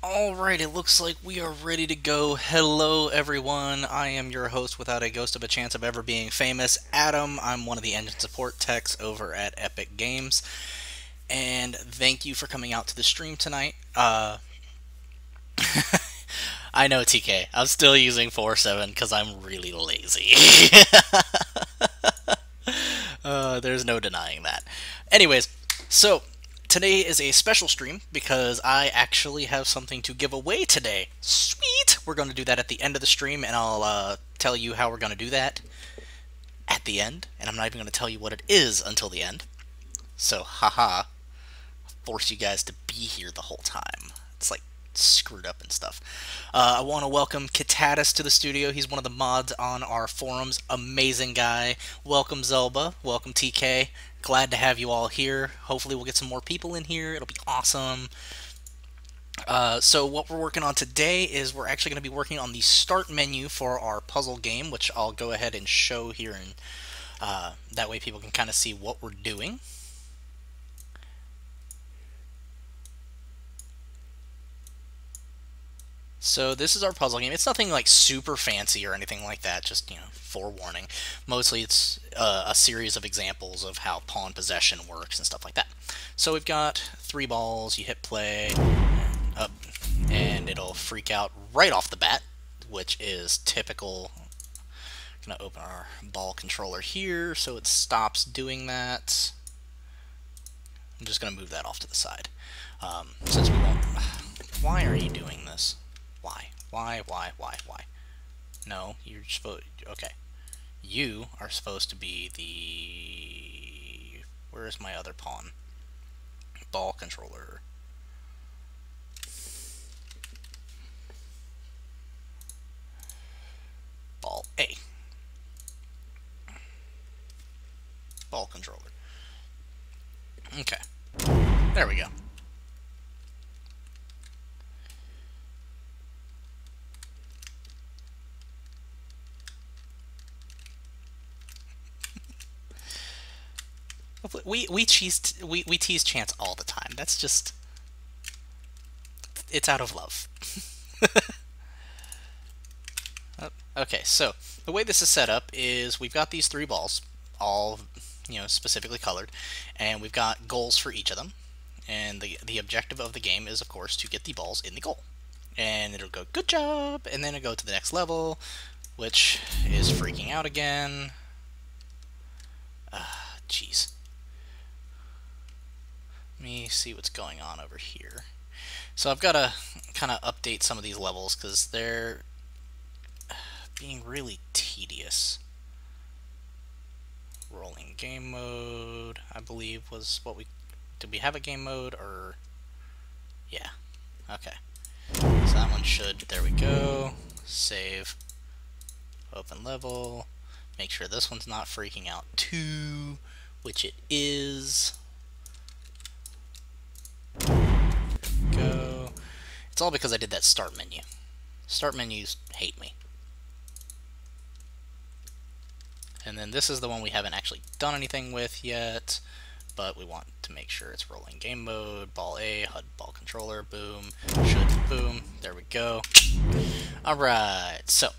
Alright, it looks like we are ready to go. Hello, everyone. I am your host without a ghost of a chance of ever being famous, Adam. I'm one of the engine support techs over at Epic Games. And thank you for coming out to the stream tonight. I know, TK. I'm still using 4.7 because I'm really lazy. There's no denying that. Anyways, so today is a special stream because I actually have something to give away today. Sweet! We're going to do that at the end of the stream, and I'll tell you how we're going to do that at the end. And I'm not even going to tell you what it is until the end. So, haha, force you guys to be here the whole time. It's like screwed up and stuff. I want to welcome Kitatis to the studio. He's one of the mods on our forums. Amazing guy. Welcome, Zelba. Welcome, TK. Glad to have you all here. Hopefully we'll get some more people in here. It'll be awesome. So what we're working on today is we're actually going to be working on the start menu for our puzzle game, which I'll go ahead and show here, and that way people can kind of see what we're doing. So this is our puzzle game. It's nothing like super fancy or anything like that, just, forewarning. Mostly it's a series of examples of how pawn possession works and stuff like that. So we've got 3 balls, you hit play, up, and it'll freak out right off the bat, which is typical. I'm gonna open our ball controller here so it stops doing that. I'm just gonna move that off to the side. Since we won't... Why are you doing this? Why? Why? No, you're supposed... Okay. You are supposed to be the... Where is my other pawn? Ball controller. Ball A. Ball controller. Okay. There we go. We tease Chance all the time. That's just, it's out of love. Okay, so the way this is set up is we've got these 3 balls, all specifically colored, and we've got goals for each of them. And the objective of the game is, of course, to get the balls in the goal. And it'll go, good job, and then it'll go to the next level, which is freaking out again. Jeez. Let me see what's going on over here. So I've got to kind of update some of these levels because they're being really tedious. Rolling game mode, I believe, was what we... Did we have a game mode, or... Yeah. Okay. So that one should... There we go. Save. Open level. Make sure this one's not freaking out too, which it is. Go. It's all because I did that start menu. Start menus hate me. And then this is the one we haven't actually done anything with yet, but we want to make sure it's rolling game mode. Ball A, HUD ball controller, boom, should, boom, there we go. Alright, so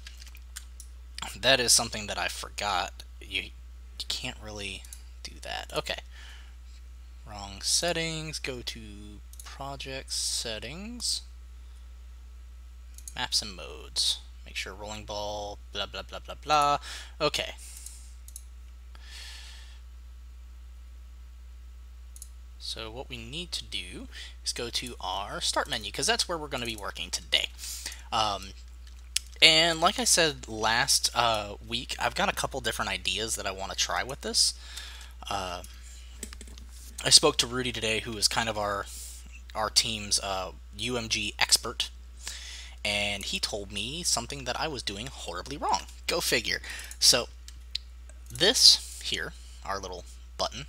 that is something that I forgot. You can't really do that. Okay. Wrong settings, go to project settings, maps and modes. Make sure rolling ball, blah blah blah blah blah. Okay. So what we need to do is go to our start menu, because that's where we're going to be working today. And like I said last week, I've got a couple different ideas that I want to try with this. I spoke to Rudy today, who is kind of our team's UMG expert, and he told me something that I was doing horribly wrong. Go figure. So this here, our little button,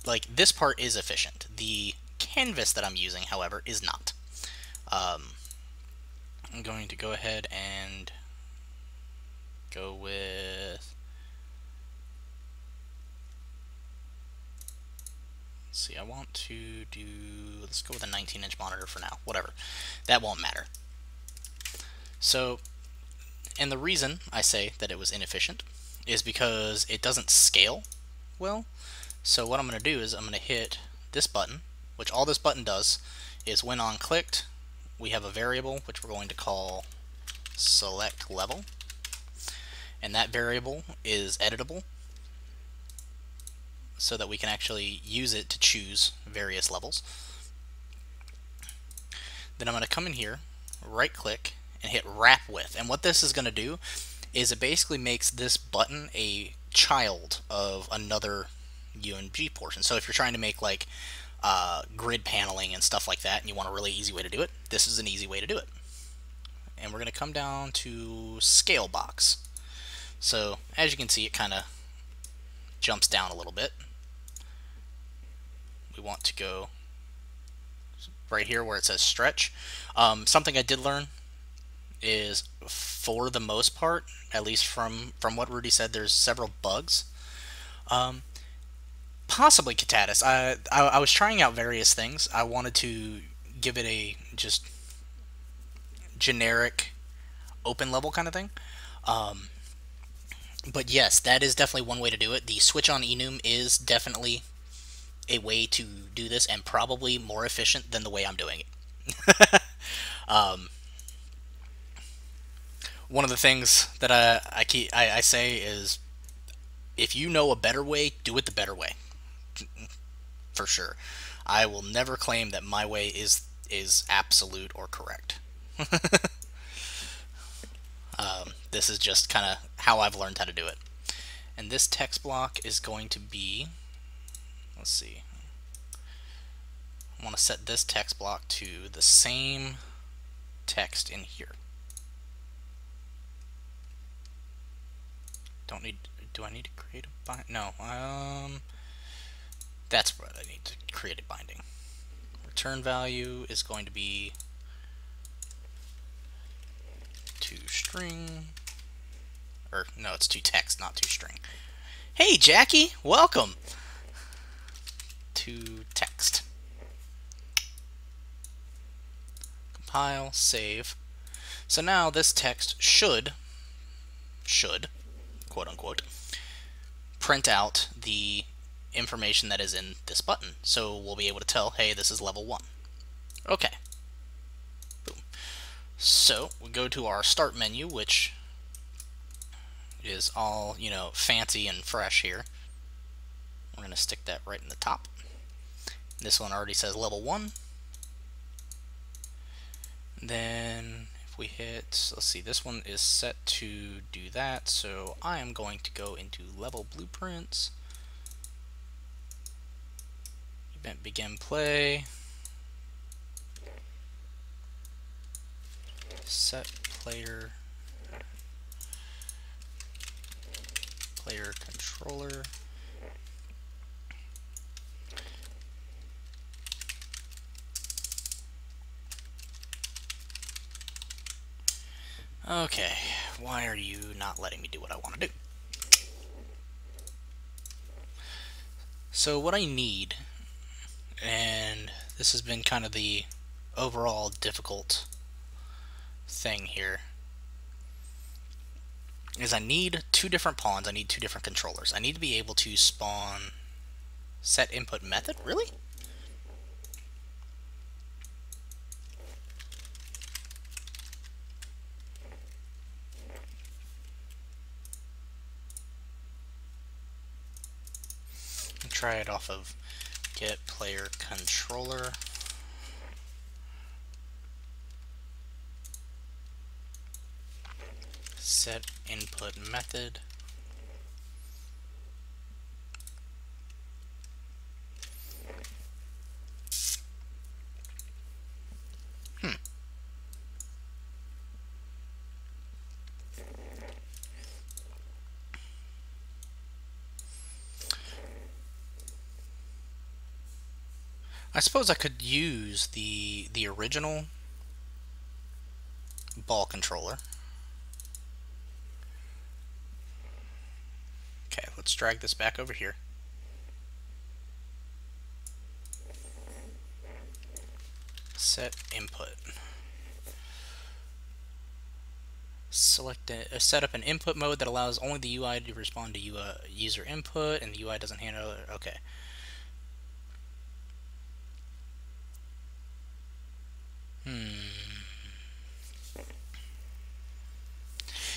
like, this part is efficient. The canvas that I'm using, however, is not. I'm going to go ahead and go with see, I want to do, let's go with a 19-inch monitor for now, whatever. That won't matter. So, and the reason I say that it was inefficient is because it doesn't scale well. So what I'm going to do is I'm going to hit this button, which all this button does is when on clicked, we have a variable which we're going to call select level, and that variable is editable so that we can actually use it to choose various levels. Then I'm going to come in here, right click, and hit wrap with, and what this is going to do is it basically makes this button a child of another UMG portion. So if you're trying to make like grid paneling and stuff like that, and you want a really easy way to do it, this is an easy way to do it. And we're going to come down to scale box. So as you can see, it kind of jumps down a little bit. We want to go right here where it says stretch. Something I did learn is, for the most part, at least from what Rudy said, there's several bugs. Possibly Catatus. I was trying out various things. I wanted to give it a just generic open level kind of thing. But yes, that is definitely one way to do it. The switch on enum is definitely a way to do this, and probably more efficient than the way I'm doing it. One of the things that I say is, if you know a better way, do it the better way. For sure. I will never claim that my way is absolute or correct. This is just kind of how I've learned how to do it. And this text block is going to be, let's see, I want to set this text block to the same text in here. Do I need to create a bind? No, that's what I need to create a binding. Return value is going to be toString, or no, it's toText, not toString. Hey Jackie, welcome. toText. Compile, save. So now this text should, quote unquote, print out the information that is in this button. So we'll be able to tell, hey, this is level 1. Okay. Boom. So we go to our start menu, which is all, you know, fancy and fresh here. We're going to stick that right in the top. This one already says level 1. Then if we hit, let's see, this one is set to do that, so I am going to go into level blueprints, event begin play, set player controller. Okay, why are you not letting me do what I want to do? So what I need, and this has been kind of the overall difficult thing here, is I need 2 different pawns, I need 2 different controllers. I need to be able to spawn set input method, really? Try it off of get player controller. Set input method. I suppose I could use the original ball controller. Okay, let's drag this back over here. Set input. Set up an input mode that allows only the UI to respond to user input, and the UI doesn't handle it. Okay.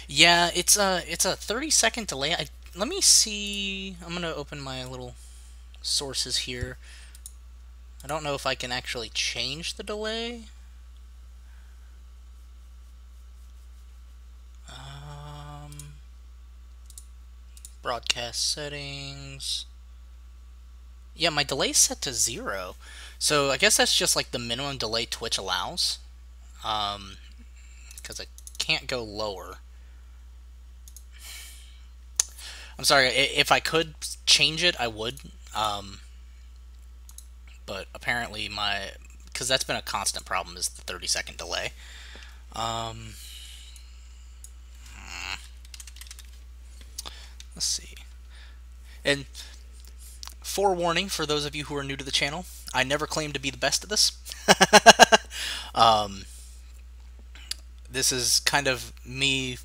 Yeah, it's a 30-second delay. Let me see. I'm gonna open my little sources here. I don't know if I can actually change the delay. Broadcast settings. Yeah, my delay's set to 0. So I guess that's just like the minimum delay Twitch allows. Because I can't go lower. I'm sorry, if I could change it, I would. But apparently because that's been a constant problem, is the 30-second delay. Let's see. And forewarning for those of you who are new to the channel, I never claim to be the best at this. This is kind of me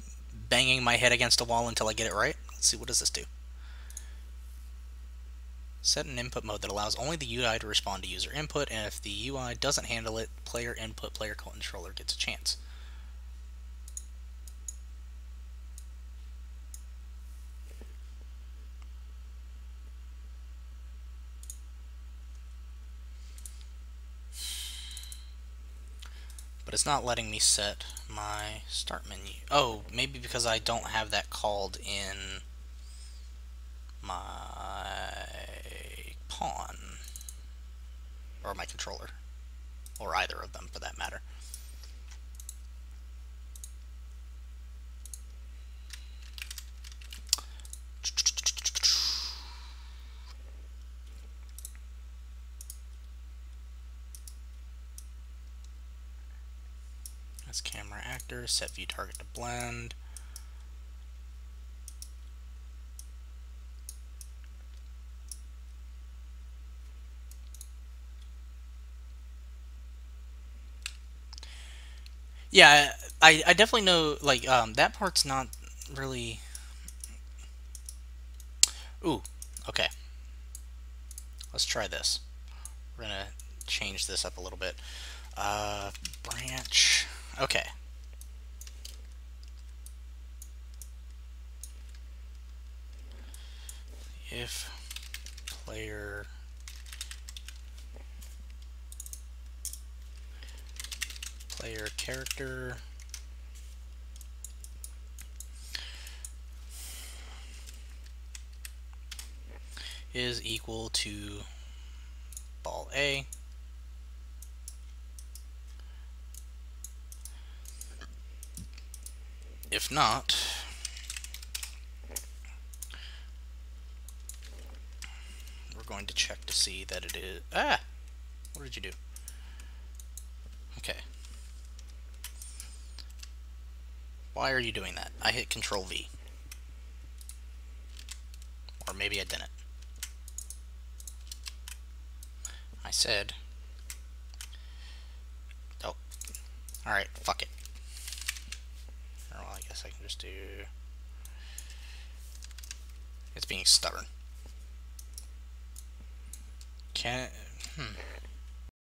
banging my head against a wall until I get it right. Let's see, what does this do? Set an input mode that allows only the UI to respond to user input, and if the UI doesn't handle it, player input, player controller gets a chance. But it's not letting me set my start menu. Oh, maybe because I don't have that called in my pawn. Or my controller. Or either of them, for that matter. That's camera actor, set view target to blend. Yeah, I definitely know, like, that part's not really... Ooh, okay. Let's try this. We're gonna change this up a little bit. Branch. Okay. If player character is equal to ball A, if not, we're going to check to see that it is... Ah! What did you do? Okay. Why are you doing that? I hit Control V. Or maybe I didn't. I said... Oh. Alright, fuck it. Well, I guess I can just do... It's being stubborn.